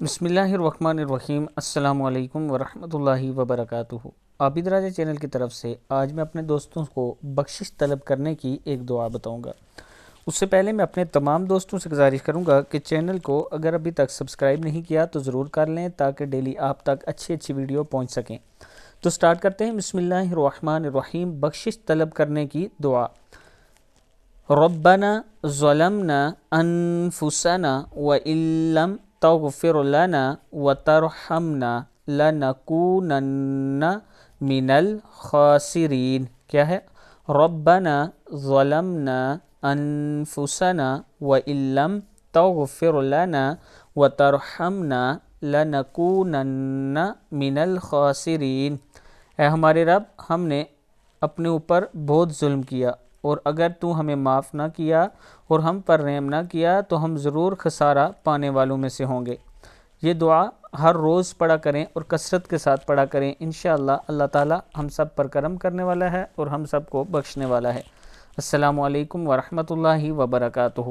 بسم اللہ الرحمن الرحیم۔ السلام علیکم ورحمۃ اللہ وبرکاتہ۔ عابد راجہ چینل کی طرف سے آج میں اپنے دوستوں کو بخشش طلب کرنے کی ایک دعا بتاؤں گا۔ اس سے پہلے میں اپنے تمام دوستوں سے گزارش کروں گا کہ چینل کو اگر ابھی تک سبسکرائب نہیں کیا تو ضرور کر لیں تاکہ ڈیلی آپ تک اچھی ویڈیو پہنچ سکیں۔ تو سٹارٹ کرتے ہیں۔ بسم اللہ الرحمن الرحیم۔ بخشش طلب کرنے کی دعا۔ ربنا ظلمنا انفسنا وان لم تغفر لنا وترحمنا لنکونن من الخاسرین۔ کیا ہے؟ ربنا ظلمنا انفسنا وان لم تغفر لنا وترحمنا لنکونن من الخاسرین۔ اے ہمارے رب، ہم نے اپنے اوپر بہت ظلم کیا، اور اگر تو ہمیں معاف نہ کیا اور ہم پر رحم نہ کیا تو ہم ضرور خسارہ پانے والوں میں سے ہوں گے۔ یہ دعا ہر روز پڑھا کریں اور کثرت کے ساتھ پڑھا کریں۔ انشاءاللہ اللہ تعالی ہم سب پر کرم کرنے والا ہے اور ہم سب کو بخشنے والا ہے۔ السلام علیکم ورحمۃ اللہ وبرکاتہ۔